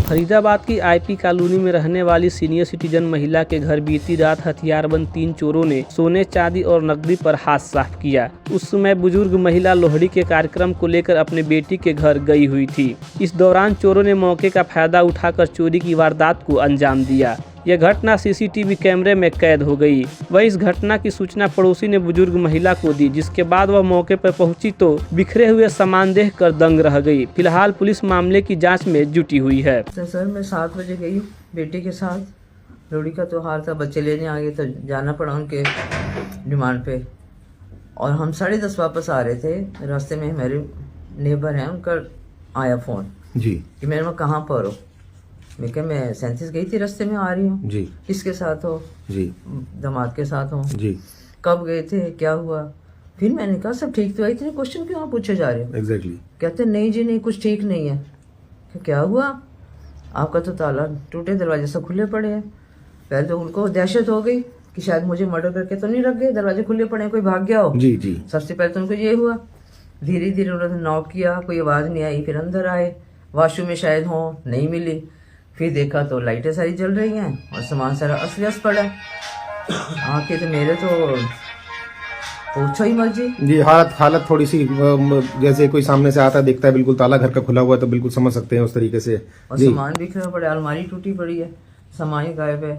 फरीदाबाद की IP colony में रहने वाली सीनियर सिटीजन महिला के घर बीती रात हथियारबंद 3 चोरों ने सोने, चांदी और नकदी पर हाथ साफ किया। उस समय बुजुर्ग महिला लोहड़ी के कार्यक्रम को लेकर अपने बेटी के घर गई हुई थी। इस दौरान चोरों ने मौके का फायदा उठाकर चोरी की वारदात को अंजाम दिया। यह घटना सीसीटीवी कैमरे में कैद हो गई। वही इस घटना की सूचना पड़ोसी ने बुजुर्ग महिला को दी, जिसके बाद वह मौके पर पहुंची तो बिखरे हुए सामान देखकर दंग रह गई। फिलहाल पुलिस मामले की जांच में जुटी हुई है। सर मैं 7 बजे गई बेटी के साथ। लोहड़ी का त्योहार था, बच्चे लेने आ गए तो जाना पड़ा उनके डिमांड पे। और हम 10:30 वापस आ रहे थे। रास्ते में मेरे नेबर हैं, उनका आया फोन जी कि मेरे में कहाँ पर हो। मैं क्या, मैं 37 गई थी, रास्ते में आ रही हूँ जी। किसके साथ हो? जी दामाद के साथ हो जी। कब गए थे, क्या हुआ? फिर मैंने कहा सब ठीक तो है, इतने क्वेश्चन क्यों पूछे जा रहे हो? एग्जैक्टली। कहते नहीं जी नहीं, कुछ ठीक नहीं है। क्या हुआ? आपका तो ताला टूटे, दरवाजे सब खुले पड़े हैं। पहले तो उनको दहशत हो गई कि शायद मुझे मर्डर करके तो नहीं रख गए, दरवाजे खुले पड़े हैं, कोई भाग गया हो। जी जी। सबसे पहले तो उनको ये हुआ। धीरे धीरे उन्होंने नॉक किया, कोई आवाज नहीं आई। फिर अंदर आए, वॉशरूम में शायद हो, नहीं मिली। फिर देखा तो लाइटें सारी जल रही हैं और सामान सारा अस्त-व्यस्त पड़ा। आके तो मेरे तो पूछो ही मत जी। जी, हालत थोड़ी सी जैसे कोई सामने से आता देखता है बिल्कुल ताला घर का खुला हुआ है तो बिल्कुल समझ सकते हैं उस तरीके से। और सामान बिखरा पड़ा, अलमारी टूटी पड़ी है, सामान ही गायब है।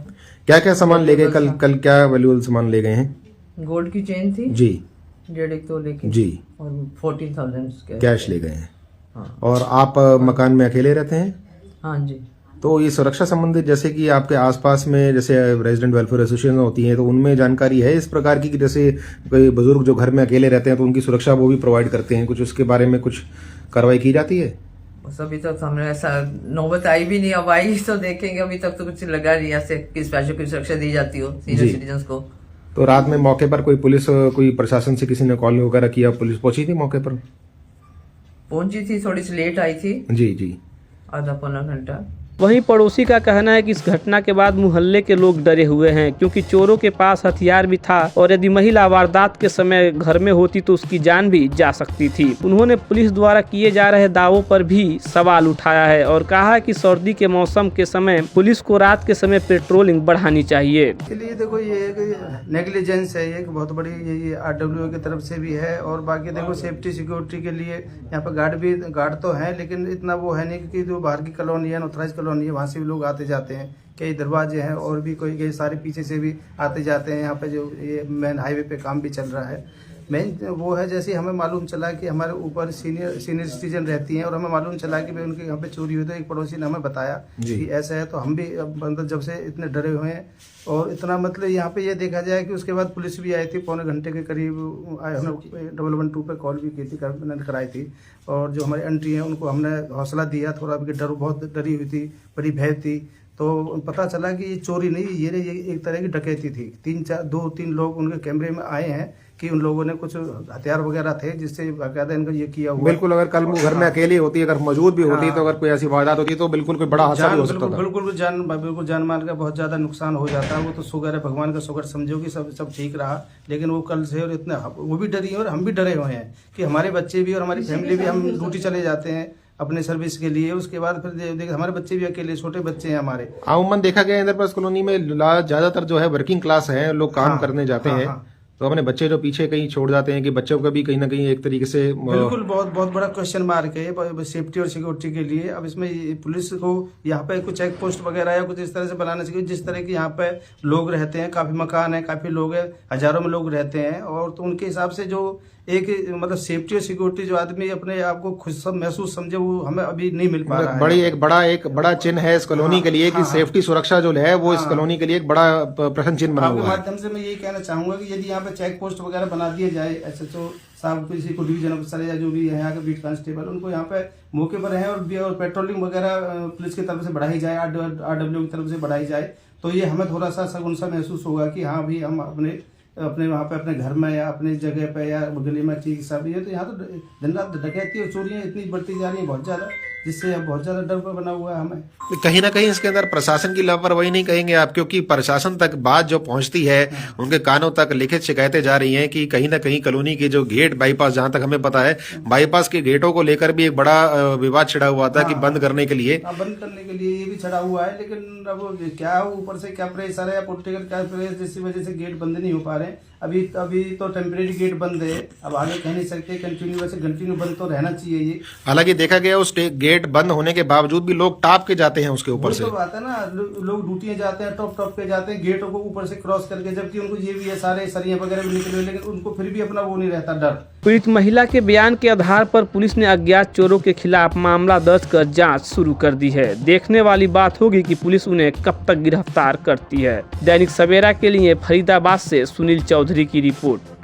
क्या क्या सामान ले गए? कल क्या वैल्यूएबल सामान ले गए हैं? गोल्ड की चेन थी जी, 1.5 तोले की जी, और 14,000 कैश ले गए हैं। हाँ। और आप मकान में अकेले रहते हैं? हाँ जी। तो ये सुरक्षा संबंधित जैसे कि आपके आसपास में जैसे रेजिडेंट वेलफेयर एसोसिएशन होती है तो उनमें जानकारी है इस प्रकार की कि जैसे कोई बुजुर्ग जो घर में अकेले रहते हैं तो उनकी सुरक्षा वो भी प्रोवाइड करते हैं, कुछ उसके बारे में कुछ कार्रवाई की जाती है? बस अभी तक हमने ऐसा नौबत आई भी नहीं। अब आई तो देखेंगे, अभी तक तो कुछ लगा नहीं ऐसे कि स्पेशल कोई सुरक्षा दी जाती हो सीनियर सिटीजन को। तो रात में मौके पर कोई पुलिस, कोई प्रशासन से किसी ने कॉल वगैरह किया? पुलिस पहुंची थी मौके पर? पहुंची थी, थोड़ी सी लेट आई थी। जी जी। आधा पौना घंटा। वहीं पड़ोसी का कहना है कि इस घटना के बाद मुहल्ले के लोग डरे हुए हैं, क्योंकि चोरों के पास हथियार भी था और यदि महिला वारदात के समय घर में होती तो उसकी जान भी जा सकती थी। उन्होंने पुलिस द्वारा किए जा रहे दावों पर भी सवाल उठाया है और कहा है कि सर्दी के मौसम के समय पुलिस को रात के समय पेट्रोलिंग बढ़ानी चाहिए। इसलिए देखो ये एक नेग्लिजेंस है, ये एक बहुत बड़ी ये RWA की तरफ से भी है। और बाकी देखो सेफ्टी सिक्योरिटी के लिए यहाँ पर गार्ड तो है, लेकिन इतना वो है नहीं क्योंकि जो बाहर की कॉलोनी है, अनऑथराइज कॉलोनी है, वहाँ से भी लोग आते जाते हैं। कई दरवाजे हैं और भी कई सारे पीछे से भी आते जाते हैं। यहाँ पे जो ये मेन हाईवे पे काम भी चल रहा है। मेन वो है, जैसे हमें मालूम चला कि हमारे ऊपर सीनियर सिटीजन रहती हैं और हमें मालूम चला कि भाई उनके यहाँ पे चोरी हुई, तो एक पड़ोसी ने हमें बताया कि ऐसा है। तो हम भी मतलब जब से इतने डरे हुए हैं और इतना मतलब यहाँ पे ये देखा जाए कि उसके बाद पुलिस भी आई थी, पौने घंटे के करीब आए। हमने 112 पे कॉल भी की थी, कराई थी। और जो हमारी आंटी हैं उनको हमने हौसला दिया थोड़ा, डर बहुत डरी हुई थी, बड़ी भय थी। तो पता चला कि ये चोरी नहीं, ये एक तरह की डकैती थी। 2-3 लोग उनके कैमरे में आए हैं कि उन लोगों ने कुछ हथियार वगैरह थे जिससे बाकायदा इनको ये किया हुआ। बिल्कुल, अगर कल वो घर में अकेली होती, अगर मौजूद भी होती तो अगर कोई ऐसी वारदात होती तो बिल्कुल कोई बड़ा हादसा भी हो सकता था। बिल्कुल जान माल का बहुत ज्यादा नुकसान हो जाता है। वो तो शुक्र है, भगवान का शुक्र समझो कि सब ठीक रहा। लेकिन वो कल से और इतना वो भी डरी है और हम भी डरे हुए हैं कि हमारे बच्चे भी और हमारी फैमिली भी, हम ड्यूटी चले जाते हैं अपने सर्विस के लिए। उसके बाद फिर देख हमारे बच्चे भी अकेले, छोटे बच्चे हैं हमारे। अमूमन देखा गया इधर पर कॉलोनी में ज्यादातर जो है वर्किंग क्लास है, लोग काम करने जाते हैं। तो अपने बच्चे जो पीछे कहीं छोड़ जाते हैं कि बच्चों का भी कहीं ना कहीं एक तरीके से बिल्कुल बहुत बड़ा क्वेश्चन मार्क है सेफ्टी और सिक्योरिटी के लिए। अब इसमें पुलिस को यहाँ पे कुछ चेक पोस्ट वगैरह या कुछ इस तरह से बनाना चाहिए, जिस तरह की यहाँ पे लोग रहते हैं, काफी मकान है, काफी लोग हैं, हजारों में लोग रहते हैं। और तो उनके हिसाब से जो एक मतलब सेफ्टी और सिक्योरिटी जो आदमी अपने आप को खुद सब महसूस समझे, वो हमें अभी नहीं मिल पा रहा है। एक बड़ा चिन्ह है इस कॉलोनी के लिए कि सेफ्टी सुरक्षा जो है वो इस कॉलोनी के लिए एक बड़ा प्रश्न चिन्ह बना हुआ है। माध्यम से मैं यही कहना चाहूंगा कि यदि यहाँ पे चेक पोस्ट वगैरह बना दिया जाए, SHO साहब किसी को डिवीजन ऑफिसर या जो भी है यहाँ के बीट कांस्टेबल, उनको यहाँ पे मौके पर है और पेट्रोलिंग वगैरह पुलिस की तरफ से बढ़ाई जाए, RWA की तरफ से बढ़ाई जाए, तो ये हमें थोड़ा सा सगुन सा महसूस होगा कि हाँ भी हम अपने अपने वहाँ पे अपने घर में या अपनी जगह पे या गली में ठीक सब ये तो यहाँ तो दिन रात डकैती और चोरियाँ इतनी बढ़ती जा रही है बहुत ज़्यादा, जिससे अब बहुत ज़्यादा डर बना हुआ है हमें। कहीं ना कहीं इसके अंदर प्रशासन की लापरवाही नहीं कहेंगे आप, क्योंकि प्रशासन तक बात जो पहुंचती है उनके कानों तक लिखित शिकायतें जा रही हैं कि कहीं ना कहीं कॉलोनी के जो गेट बाईपास, जहां तक हमें पता है बाईपास के गेटों को लेकर भी एक बड़ा विवाद छिड़ा हुआ था कि बंद करने के लिए। बंद करने के लिए ये भी छड़ा हुआ है, लेकिन अब क्या ऊपर से क्या प्रेशर है या पॉलिटिकल क्या प्रेशर, जिसकी वजह से गेट बंद नहीं हो पा रहे हैं। अभी तो टेम्परेरी गेट बंद है, अब आगे कह नहीं सकते, कंटिन्यू वैसे कंटिन्यू बंद तो रहना चाहिए ये। हालांकि देखा गया उस गेट बंद होने के बावजूद भी लोग टाप के जाते हैं उसके ऊपर से। तो बात है ना, लोग ड्यूटियां जाते हैं, टॉप के जाते हैं गेटों को ऊपर से क्रॉस करके, जबकि उनको ये भी है सारे सरिया वगैरह भी निकले, लेकिन उनको फिर भी अपना वो नहीं रहता डर। पीड़ित महिला के बयान के आधार पर पुलिस ने अज्ञात चोरों के खिलाफ मामला दर्ज कर जांच शुरू कर दी है। देखने वाली बात होगी कि पुलिस उन्हें कब तक गिरफ्तार करती है। दैनिक सवेरा के लिए फरीदाबाद से सुनील चौधरी की रिपोर्ट।